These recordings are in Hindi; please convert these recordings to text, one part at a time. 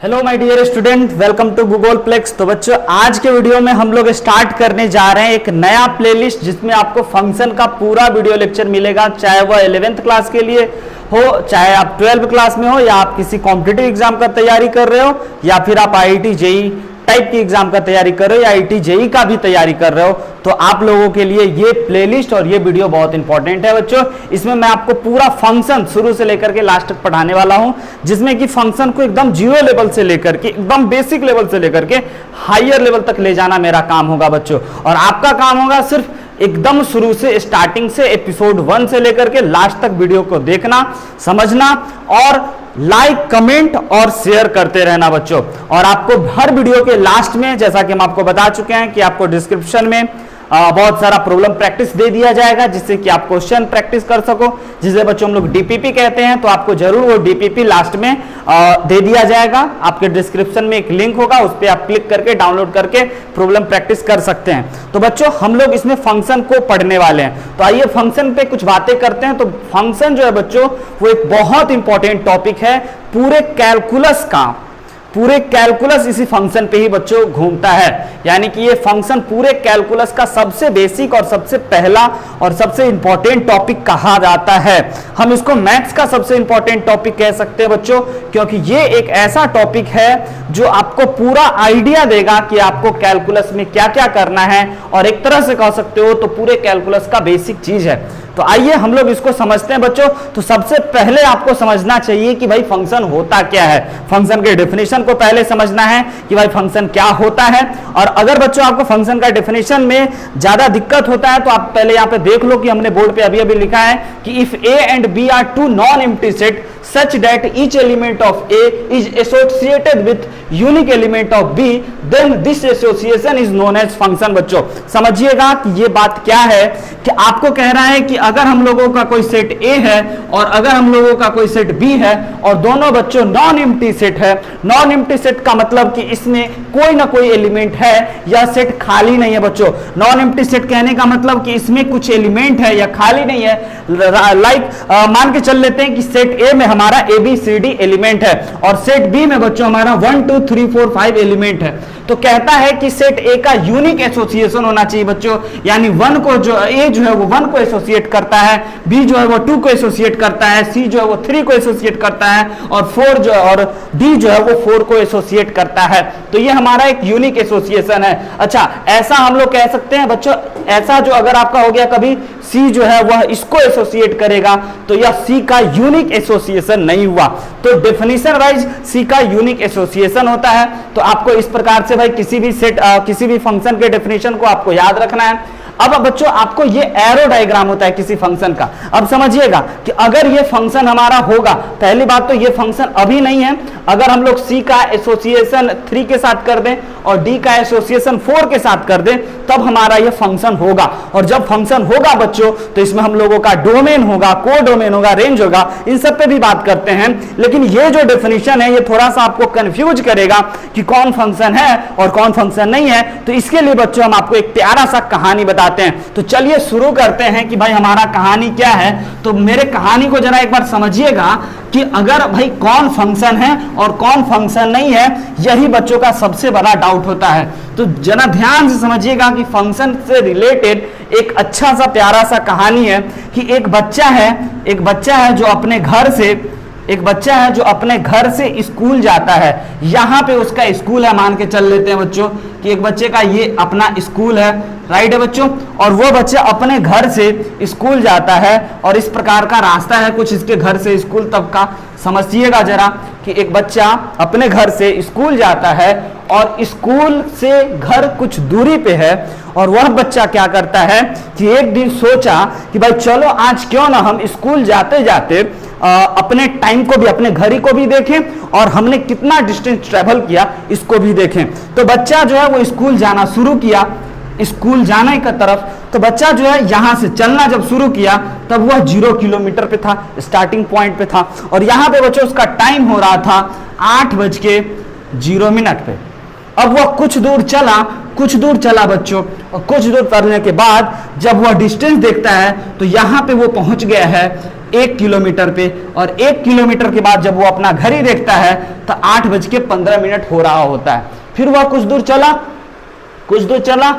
Hello my dear student, welcome to Googleplex. तो बच्चों, आज के वीडियो में हम लोग स्टार्ट करने जा रहे हैं एक नया प्लेलिस्ट जिसमें आपको फंक्शन का पूरा वीडियो लेक्चर मिलेगा, चाहे वह 11th क्लास के लिए हो, चाहे आप 12th क्लास में हो, या आप किसी कॉम्पिटिटिव एग्जाम का तैयारी कर रहे हो, या फिर आप आईआईटी जेईई टाइप की एग्जाम का तैयारी कर रहे हो, या आईआईटी जेईई का भी तैयारी कर रहे हो, तो आप लोगों के लिए ये प्लेलिस्ट और ये वीडियो बहुत इंपॉर्टेंट है बच्चों। इसमें मैं आपको पूरा फंक्शन शुरू से लेकर के लास्ट तक पढ़ाने वाला हूं, जिसमें कि फंक्शन को एकदम जीरो लेवल से लेकर के एकदम बेसिक लेवल से लेकर के हायर लेवल तक ले जाना मेरा काम होगा बच्चों। और आपका काम होगा सिर्फ एकदम शुरू से, स्टार्टिंग से, एपिसोड 1 से लेकर के लास्ट तक वीडियो को देखना, समझना और लाइक, कमेंट और शेयर करते रहना बच्चों। और आपको हर वीडियो के लास्ट में, जैसा कि हम आपको बता चुके हैं, कि आपको डिस्क्रिप्शन में बहुत सारा प्रॉब्लम प्रैक्टिस दे दिया जाएगा, जिससे कि आप क्वेश्चन प्रैक्टिस कर सको, जिसे बच्चों हम लोग डीपीपी कहते हैं। तो आपको जरूर वो डीपीपी लास्ट में दे दिया जाएगा। आपके डिस्क्रिप्शन में एक लिंक होगा, उस पर आप क्लिक करके डाउनलोड करके प्रॉब्लम प्रैक्टिस कर सकते हैं। तो बच्चों, हम लोग इसमें फंक्शन को पढ़ने वाले हैं। तो आइए फंक्शन पे कुछ बातें करते हैं। तो फंक्शन जो है बच्चों, वो एक बहुत इंपॉर्टेंट टॉपिक है पूरे कैलकुलस का। पूरे कैलकुलस इसी फंक्शन पे ही बच्चों घूमता है, यानी कि ये फंक्शन पूरे कैलकुलस का सबसे बेसिक और सबसे पहला और सबसे इंपॉर्टेंट टॉपिक कहा जाता है। हम इसको मैथ्स का सबसे इंपॉर्टेंट टॉपिक कह सकते हैं बच्चों, क्योंकि ये एक ऐसा टॉपिक है जो आपको पूरा आइडिया देगा कि आपको कैलकुलस में क्या क्या करना है, और एक तरह से कह सकते हो तो पूरे कैलकुलस का बेसिक चीज है। तो आइए हम लोग इसको समझते हैं बच्चों। तो सबसे पहले आपको समझना चाहिए कि भाई फंक्शन होता क्या है। फंक्शन के डेफिनेशन को पहले समझना है कि भाई फंक्शन क्या होता है। और अगर बच्चों आपको फंक्शन का डेफिनेशन में ज्यादा दिक्कत होता है, तो आप पहले यहाँ पे देख लो कि हमने बोर्ड पे अभी अभी लिखा है कि if A and B are two non empty set such that each element of A is associated with unique element of B, then this association is known as function। बच्चों समझिएगा कि ये बात क्या है, कि आपको कह रहा है कि अगर हम लोगों का कोई सेट A है और अगर हम लोगों का कोई सेट B है, और दोनों बच्चों नॉन एम्प्टी सेट है। नॉन एम्प्टी सेट का मतलब कि इसमें कोई ना कोई एलिमेंट है, या सेट खाली नहीं है बच्चों। नॉन एम्प्टी सेट कहने का मतलब कि इसमें कुछ एलिमेंट है या खाली नहीं है। लाइक मान के चल लेते हैं कि सेट A में हमारा ABCD एलिमेंट है, और सेट बी में बच्चों हमारा 1 2 3 4 5 एलिमेंट है। तो कहता है कि सेट ए का यूनिक एसोसिएशन होना चाहिए बच्चों, यानी 1 को जो ए जो है वो 1 को एसोसिएट करता है, बी जो है वो 2 को एसोसिएट करता है, सी जो है वो 3 को एसोसिएट करता है, और 4 जो है और डी जो है वो 4 को एसोसिएट करता है। तो ये हमारा एक यूनिक एसोसिएशन है। अच्छा, ऐसा हम लोग कह सकते हैं बच्चों, ऐसा जो अगर आपका हो गया कभी सी जो है वह इसको एसोसिएट करेगा, तो यह सी का यूनिक एसोसिएशन नहीं हुआ। तो डेफिनेशन वाइज सी का यूनिक एसोसिएशन होता है। तो आपको इस प्रकार से भाई किसी भी सेट किसी भी फंक्शन के डेफिनेशन को आपको याद रखना है। अब बच्चों आपको ये एरो डायग्राम होता है किसी फंक्शन का। अब समझिएगा कि अगर ये फंक्शन हमारा होगा, पहली बात तो ये फंक्शन अभी नहीं है। अगर हम लोग सी का एसोसिएशन 3 के साथ कर दें और डी का एसोसिएशन 4 के साथ कर दें, तब हमारा ये फंक्शन होगा। और जब फंक्शन होगा बच्चों, तो इसमें हम लोगों का डोमेन होगा, को डोमेन होगा, रेंज होगा, इन सब पे भी बात करते हैं। लेकिन ये जो डेफिनेशन है ये थोड़ा सा आपको कंफ्यूज करेगा कि कौन फंक्शन है और कौन फंक्शन नहीं है। तो इसके लिए बच्चों हम आपको एक प्यारा सा कहानी बताते हैं। तो चलिए शुरू करते हैं कि भाई हमारा कहानी क्या है। तो मेरे कहानी को जरा एक बार समझिएगा कि अगर भाई कौन फंक्शन है और कौन फंक्शन नहीं है, यही बच्चों का सबसे बड़ा डाउट होता है। तो जरा ध्यान से समझिएगा कि फंक्शन से रिलेटेड एक अच्छा सा प्यारा सा कहानी है कि एक बच्चा है जो अपने घर से स्कूल जाता है। यहाँ पे उसका स्कूल है, मान के चल लेते हैं बच्चों कि एक बच्चे का ये अपना स्कूल है, राइट है बच्चों। और वो बच्चा अपने घर से स्कूल जाता है, और इस प्रकार का रास्ता है कुछ इसके घर से स्कूल तक का। समझिएगा जरा कि एक बच्चा अपने घर से स्कूल जाता है, और स्कूल से घर कुछ दूरी पे है, और वह बच्चा क्या करता है कि एक दिन सोचा कि भाई चलो आज क्यों ना हम स्कूल जाते जाते अपने टाइम को भी, अपने घड़ी को भी देखें, और हमने कितना डिस्टेंस ट्रेवल किया इसको भी देखें। तो बच्चा जो है वो स्कूल जाना शुरू किया, स्कूल जाने की तरफ। तो बच्चा जो है यहाँ से चलना जब शुरू किया, तब वह 0 किलोमीटर पे था, स्टार्टिंग पॉइंट पे था, और यहाँ पे बच्चों उसका टाइम हो रहा था 8:0 पे। अब वह कुछ दूर चला बच्चों, और कुछ दूर चलने के बाद जब वह डिस्टेंस देखता है, तो यहाँ पे वो पहुंच गया है 1 किलोमीटर पे, और 1 किलोमीटर के बाद जब वो अपना घड़ी देखता है तो 8:15 हो रहा होता है। फिर वह कुछ दूर चला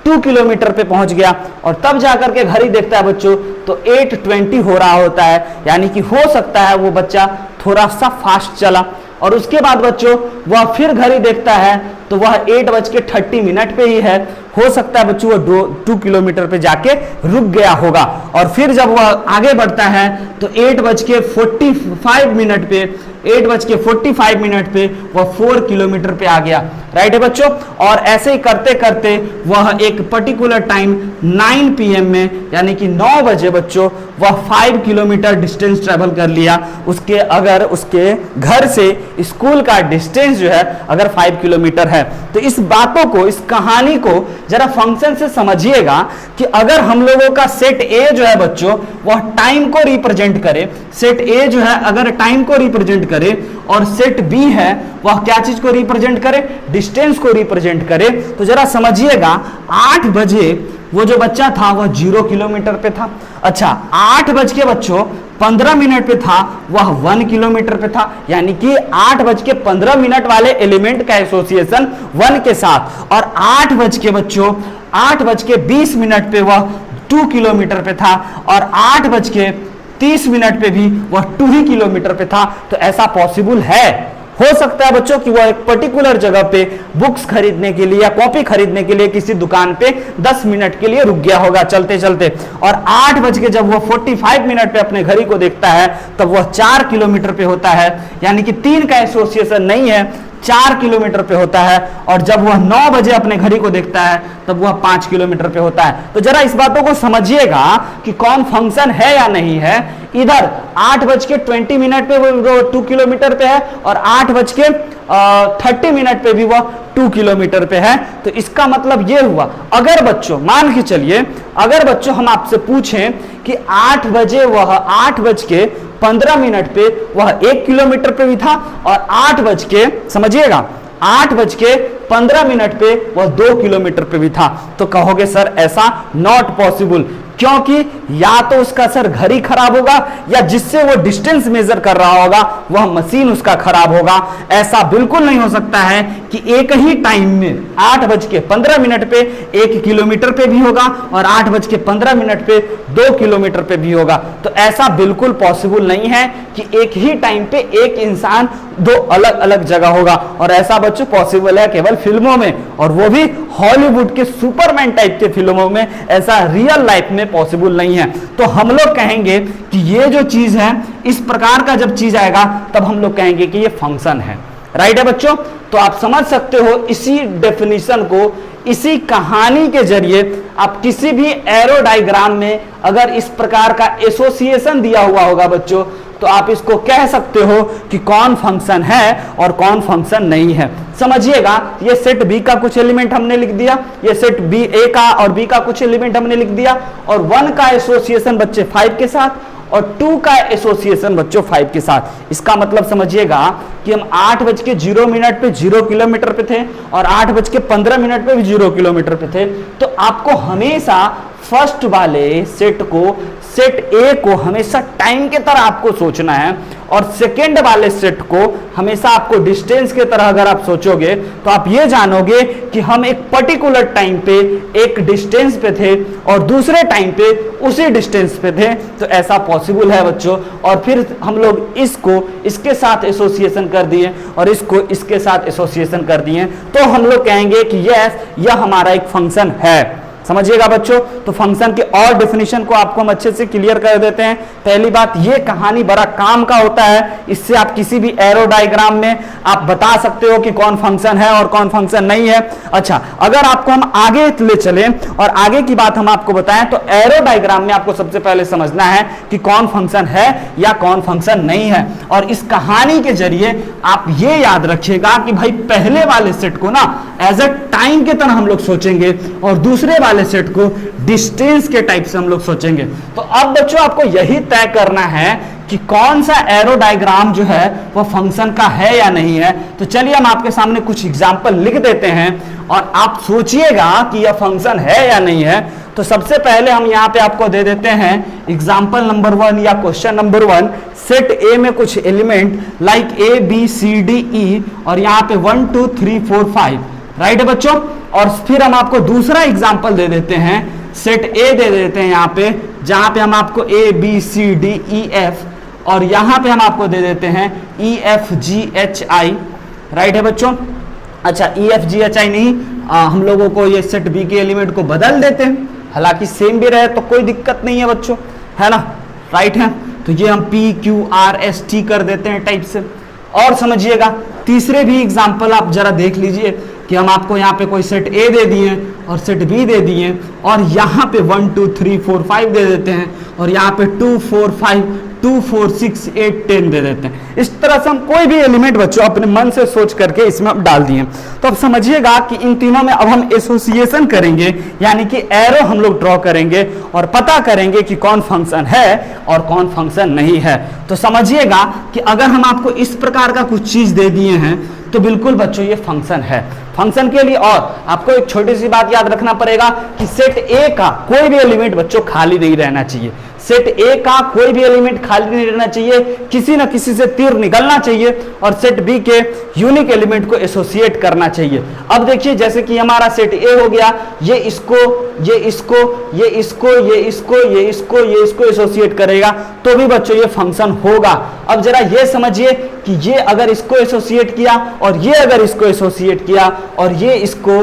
2 किलोमीटर पे पहुंच गया, और तब जाकर के घड़ी देखता है बच्चों तो 8:20 हो रहा होता है, यानी कि हो सकता है वो बच्चा थोड़ा सा फास्ट चला। और उसके बाद बच्चों वह फिर घड़ी देखता है तो वह 8:30 पे ही है, हो सकता है बच्चों वो 2 किलोमीटर पे जाके रुक गया होगा। और फिर जब वह आगे बढ़ता है तो 8:45 पे वह 4 किलोमीटर पे आ गया। राइट है बच्चों। और ऐसे ही करते करते वह एक पर्टिकुलर टाइम 9 PM में, यानी कि 9 बजे बच्चों वह 5 किलोमीटर डिस्टेंस ट्रेवल कर लिया। अगर उसके घर से स्कूल का डिस्टेंस जो है अगर 5 किलोमीटर है, तो इस बातों को, इस कहानी को जरा फंक्शन से समझिएगा कि अगर हम लोगों का सेट ए जो है बच्चों वह टाइम को रिप्रेजेंट करे, सेट ए जो है अगर टाइम को रिप्रेजेंट करे, और सेट बी है वह क्या चीज को रिप्रेजेंट करे, डिस्टेंस को रिप्रेजेंट करे, तो जरा समझिएगा 8 बजे वो जो बच्चा था वह 0 किलोमीटर पे था। अच्छा, 8:15 पे था वह 1 किलोमीटर पे था, यानी कि 8:15 वाले एलिमेंट का एसोसिएशन 1 के साथ, और 8:20 पे वह 2 किलोमीटर पे था, और 8:30 पे भी वह 2 ही किलोमीटर पे था। तो ऐसा पॉसिबल है, हो सकता है बच्चों कि वह एक पर्टिकुलर जगह पे बुक्स खरीदने के लिए या कॉपी खरीदने के लिए किसी दुकान पे 10 मिनट के लिए रुक गया होगा चलते चलते, और 8 बज के जब वह 45 मिनट पे अपने घड़ी को देखता है तब वह 4 किलोमीटर पे होता है, यानी कि 3 का एसोसिएशन नहीं है, 4 किलोमीटर पे होता है। और जब वह 9 बजे अपने घड़ी को देखता है तब वह 5 किलोमीटर पे होता है। तो जरा इस बातों को समझिएगा कि कौन फंक्शन है या नहीं है। इधर 8:20 पे वो 2 किलोमीटर पे है, और 8:30 पे भी वह 2 किलोमीटर पे है। तो इसका मतलब यह हुआ, अगर बच्चों मान के चलिए, अगर बच्चों हम आपसे पूछें कि 8:15 पे वह 1 किलोमीटर पे भी था, और 8:15 पे वह 2 किलोमीटर पे भी था, तो कहोगे सर ऐसा नॉट पॉसिबल, क्योंकि या तो उसका सर घड़ी खराब होगा, या जिससे वो डिस्टेंस मेजर कर रहा होगा वह मशीन उसका खराब होगा। ऐसा बिल्कुल नहीं हो सकता है कि एक ही टाइम में 8:15 पे 1 किलोमीटर पे भी होगा और 8:15 पे 2 किलोमीटर पे भी होगा। तो ऐसा बिल्कुल पॉसिबल नहीं है कि एक ही टाइम पे एक इंसान 2 अलग अलग जगह होगा, और ऐसा बच्चों पॉसिबल है केवल फिल्मों में, और वो भी हॉलीवुड के सुपरमैन टाइप के फिल्मों में, ऐसा रियल लाइफ में पॉसिबल नहीं है। तो हम लोग कहेंगे कि ये जो चीज है, इस प्रकार का जब चीज आएगा तब हम लोग कहेंगे कि ये फंक्शन है। राइट है बच्चों। तो आप समझ सकते हो इसी डेफिनेशन को, इसी कहानी के जरिए आप किसी भी एरो डायग्राम में अगर इस प्रकार का एसोसिएशन दिया हुआ होगा बच्चों, तो आप इसको कह सकते हो कि कौन फंक्शन है और कौन फंक्शन नहीं है। समझिएगा, ये सेट बी का कुछ एलिमेंट हमने लिख दिया, ये सेट बी ए का और बी का कुछ एलिमेंट हमने लिख दिया, और 1 का एसोसिएशन बच्चे 5 के साथ, और 2 का एसोसिएशन बच्चों 5 के साथ। इसका मतलब समझिएगा कि हम 8:0 पे 0 किलोमीटर पे थे, और 8:15 पे भी 0 किलोमीटर पे थे। तो आपको हमेशा फर्स्ट वाले सेट को, सेट ए को हमेशा टाइम के तरह आपको सोचना है, और सेकेंड वाले सेट को हमेशा आपको डिस्टेंस के तरह अगर आप सोचोगे तो आप ये जानोगे कि हम एक पर्टिकुलर टाइम पे एक डिस्टेंस पे थे और दूसरे टाइम पे उसी डिस्टेंस पे थे। तो ऐसा पॉसिबल है बच्चों। और फिर हम लोग इसको इसके साथ एसोसिएशन कर दिए और इसको इसके साथ एसोसिएशन कर दिए, तो हम लोग कहेंगे कि यस, यह हमारा एक फंक्शन है। समझिएगा बच्चों। तो फंक्शन के और डेफिनेशन को आपको हम अच्छे से क्लियर कर देते हैं। पहली बात, ये कहानी बड़ा काम का होता है, इससे आप किसी भी एरो डायग्राम में आप बता सकते हो कि कौन फंक्शन है और कौन फंक्शन नहीं है। अच्छा, अगर आपको हम आगे ले चलें और आगे की बात हम आपको बताएं, तो एरो डायग्राम में आपको सबसे पहले समझना है कि कौन फंक्शन है या कौन फंक्शन नहीं है। और इस कहानी के जरिए आप ये याद रखिएगा कि भाई पहले वाले सेट को ना एज अ टाइम के तरह हम लोग सोचेंगे और दूसरे वाले सेट को डिस्टेंस के टाइप से हम लोग सोचेंगे। तो अब बच्चों आपको यही तय करना है कि कौन सा एरो डायग्राम जो है वो फंक्शन का है या नहीं है। तो चलिए हम आपके सामने कुछ एग्जाम्पल लिख देते हैं और आप सोचिएगा कि यह फंक्शन है या नहीं है। तो सबसे पहले हम यहाँ पे आपको दे देते हैं एग्जाम्पल नंबर 1 या क्वेश्चन नंबर 1। सेट ए में कुछ element like A B C D E और यहाँ पे 1 2 3 4 5, राइट है बच्चों। और फिर हम आपको दूसरा एग्जाम्पल दे देते हैं, सेट ए दे देते हैं यहाँ पे, जहां पे हम आपको A B C D E F और यहां पे हम आपको दे देते हैं E F G H I, right है बच्चों। अच्छा ई एफ जी एच आई नहीं, हम लोगों को ये सेट बी के एलिमेंट को बदल देते हैं, हालांकि सेम भी रहे तो कोई दिक्कत नहीं है बच्चों, है ना, राइट है। तो ये हम P Q R S T कर देते हैं टाइप से। और समझिएगा तीसरे भी एग्जाम्पल आप जरा देख लीजिए कि हम आपको यहाँ पे कोई सेट ए दे दिए और सेट बी दे दिए और यहाँ पे 1 2 3 4 5 दे देते हैं और यहाँ पे 2 4 5 2 4 6 8 10 दे देते हैं। इस तरह से हम कोई भी एलिमेंट बच्चों अपने मन से सोच करके इसमें हम डाल दिए। तो अब समझिएगा कि इन तीनों में अब हम एसोसिएशन करेंगे, यानी कि एरो हम लोग ड्रॉ करेंगे और पता करेंगे कि कौन फंक्शन है और कौन फंक्शन नहीं है। तो समझिएगा कि अगर हम आपको इस प्रकार का कुछ चीज दे दिए हैं तो बिल्कुल बच्चों ये फंक्शन है। फंक्शन के लिए और आपको एक छोटी सी बात याद रखना पड़ेगा कि सेट ए का कोई भी एलिमेंट बच्चों खाली नहीं रहना चाहिए। सेट ए का कोई भी एलिमेंट खाली नहीं रहना चाहिए, किसी ना किसी से तीर निकलना चाहिए और सेट बी के यूनिक एलिमेंट को एसोसिएट करना चाहिए। अब देखिए जैसे कि हमारा सेट ए हो गया, ये इसको ये इसको ये इसको ये इसको ये इसको ये इसको एसोसिएट करेगा तो भी बच्चों ये फंक्शन होगा। अब जरा ये समझिए कि ये अगर इसको एसोसिएट किया और ये अगर इसको एसोसिएट किया और ये इसको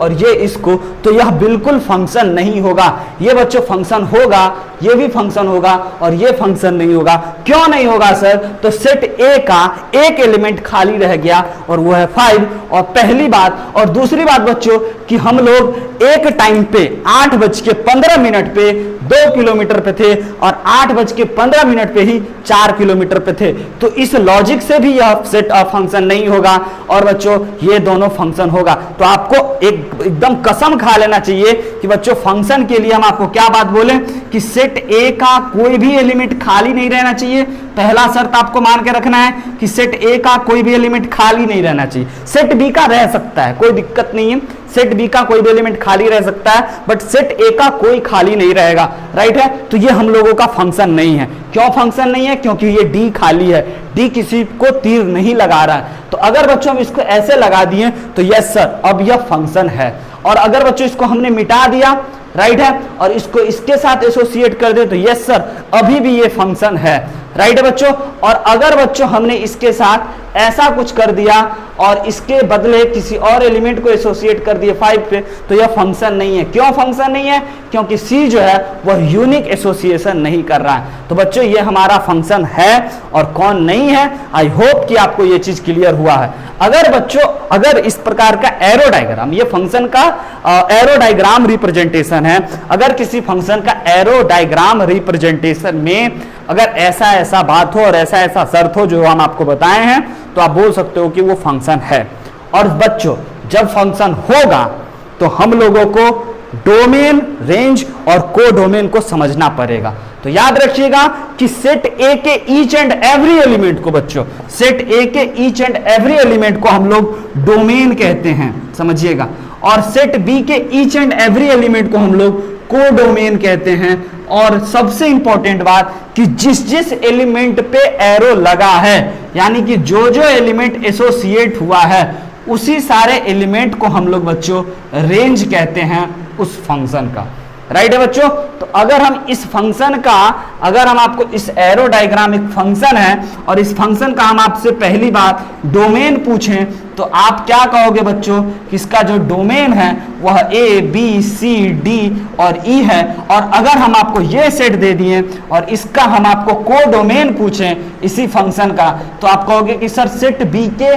और ये इसको, तो यह बिल्कुल फंक्शन नहीं होगा। ये बच्चों फंक्शन होगा, ये भी फंक्शन होगा और ये फंक्शन नहीं होगा। क्यों नहीं होगा सर? तो सेट ए का एक एलिमेंट खाली रह गया और वो है 5। और पहली बात, और दूसरी बात बच्चों कि हम लोग एक टाइम पे 8:15 पे 2 किलोमीटर पे थे और 8:15 पे ही 4 किलोमीटर पे थे। तो इस लॉजिक से भी यह सेट ऑफ फंक्शन नहीं होगा और बच्चों ये दोनों फंक्शन होगा। तो आपको एकदम कसम खा लेना चाहिए कि बच्चों फंक्शन के लिए हम आपको क्या बात बोले कि सेट ए का कोई भी एलिमेंट खाली नहीं रहना चाहिए। पहला शर्त आपको मान के रखना है कि सेट ए का कोई भी एलिमेंट खाली नहीं रहना चाहिए। सेट बी का रह सकता है, कोई दिक्कत नहीं है, सेट बी का कोई भी एलिमेंट खाली रह सकता है, बट सेट ए का कोई खाली नहीं रहेगा, राइट है। तो ये हम लोगों का फंक्शन नहीं है। क्यों फंक्शन नहीं है? क्योंकि ये डी खाली है, डी किसी को तीर नहीं लगा रहा है। तो अगर बच्चों हम इसको ऐसे लगा दिए तो यस सर अब यह फंक्शन है। और अगर बच्चों इसको हमने मिटा दिया, राइट है, और इसको इसके साथ एसोसिएट कर दे तो यस सर अभी भी ये फंक्शन है, राइट है बच्चों। और अगर बच्चों हमने इसके साथ ऐसा कुछ कर दिया और इसके बदले किसी और एलिमेंट को एसोसिएट कर दिए 5 पे, तो यह फंक्शन नहीं है। क्यों फंक्शन नहीं है? क्योंकि सी जो है वह यूनिक एसोसिएशन नहीं कर रहा है। तो बच्चों ये हमारा फंक्शन है और कौन नहीं है। आई होप कि आपको ये चीज क्लियर हुआ है। अगर बच्चों अगर इस प्रकार का एरो डायग्राम, ये फंक्शन का एरो डायग्राम रिप्रेजेंटेशन है, अगर किसी फंक्शन का एरो डायग्राम रिप्रेजेंटेशन में अगर ऐसा बात हो और ऐसा शर्त हो जो हम आपको बताए हैं, तो आप बोल सकते हो कि वो फंक्शन है। और बच्चों जब फंक्शन होगा तो हम लोगों को डोमेन, रेंज और कोडोमेन को समझना पड़ेगा। तो याद रखिएगा कि सेट ए के ईच एंड एवरी एलिमेंट को बच्चों, सेट ए के ईच एंड एवरी एलिमेंट को हम लोग डोमेन कहते हैं, समझिएगा। और सेट बी के ईच एंड एवरी एलिमेंट को हम लोग कोडोमेन कहते हैं। और सबसे इंपॉर्टेंट बात कि जिस एलिमेंट पे एरो लगा है, यानी कि जो एलिमेंट एसोसिएट हुआ है, उसी सारे एलिमेंट को हम लोग बच्चों रेंज कहते हैं उस फंक्शन का, राइट है बच्चों। तो अगर हम इस फंक्शन का, अगर हम आपको इस एरो डायग्राम एक फंक्शन है और इस फंक्शन का हम आपसे पहली बात डोमेन पूछें, तो आप क्या कहोगे बच्चों कि इसका जो डोमेन है वह ए बी सी डी और ई है। और अगर हम आपको ये सेट दे दिए और इसका हम आपको कोडोमेन पूछें इसी फंक्शन का, तो आप कहोगे कि सर सेट बी के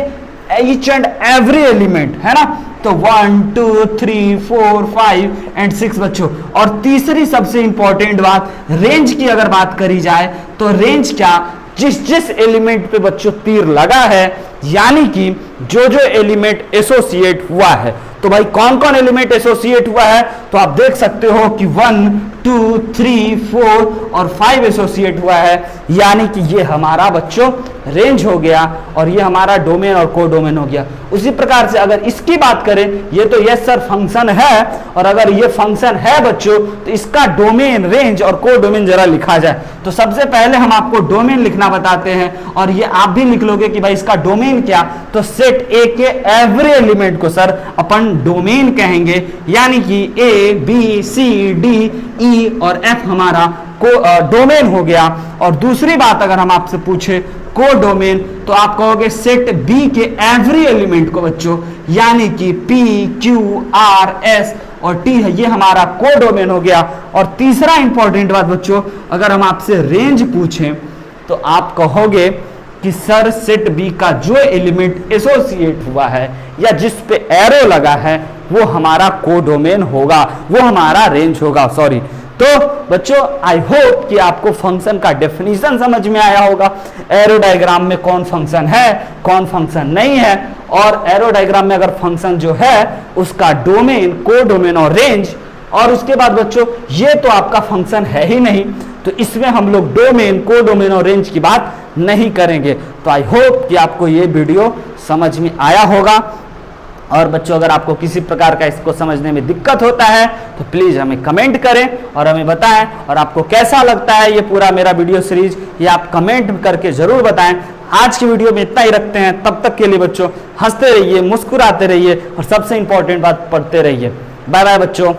ईच एंड एवरी एलिमेंट, है ना। तो 1 2 3 4 5 एंड 6 बच्चों। और तीसरी सबसे इंपॉर्टेंट बात, रेंज की अगर बात करी जाए तो रेंज क्या, जिस एलिमेंट पे बच्चों तीर लगा है, यानी कि जो एलिमेंट एसोसिएट हुआ है। तो भाई कौन कौन एलिमेंट एसोसिएट हुआ है? तो आप देख सकते हो कि 1 2, 3, 4 और 5 एसोसिएट हुआ है, यानी कि ये हमारा बच्चों रेंज हो गया और ये हमारा डोमेन और कोडोमेन हो गया। उसी प्रकार से अगर इसकी बात करें, ये तो यस सर फंक्शन है, और अगर ये फंक्शन है बच्चों तो इसका डोमेन, रेंज और कोडोमेन जरा लिखा जाए। तो सबसे पहले हम आपको डोमेन लिखना बताते हैं, और ये आप भी लिख लोगे कि भाई इसका डोमेन क्या, तो सेट ए के एवरी एलिमेंट को सर अपन डोमेन कहेंगे, यानी कि ए बी सी डी ई और एफ हमारा डोमेन हो गया। और दूसरी बात अगर हम आपसे पूछे कोडोमेन, तो आप कहोगे सेट बी के एवरी एलिमेंट को बच्चों, यानी कि पी क्यू आर एस और टी है, ये हमारा कोडोमेन हो गया। और तीसरा इंपॉर्टेंट बात बच्चों, अगर हम आपसे रेंज पूछें तो आप कहोगे कि सर सेट बी का जो एलिमेंट एसोसिएट हुआ है या जिस पे एरो लगा है वो हमारा कोडोमेन होगा, वो हमारा रेंज होगा, सॉरी। तो बच्चों आई होप कि आपको फंक्शन का डेफिनेशन समझ में आया होगा, एरो डायग्राम में कौन फंक्शन है कौन फंक्शन नहीं है, और एरो डायग्राम में अगर फंक्शन जो है उसका डोमेन, कोडोमेन और रेंज, और उसके बाद बच्चों ये तो आपका फंक्शन है ही नहीं, तो इसमें हम लोग डोमेन, कोडोमेन और रेंज की बात नहीं करेंगे। तो आई होप कि आपको ये वीडियो समझ में आया होगा। और बच्चों अगर आपको किसी प्रकार का इसको समझने में दिक्कत होता है तो प्लीज हमें कमेंट करें और हमें बताएं, और आपको कैसा लगता है ये पूरा मेरा वीडियो सीरीज, ये आप कमेंट करके जरूर बताएं। आज की वीडियो में इतना ही रखते हैं, तब तक के लिए बच्चों हंसते रहिए, मुस्कुराते रहिए और सबसे इंपॉर्टेंट बात, पढ़ते रहिए। बाय बाय बच्चों।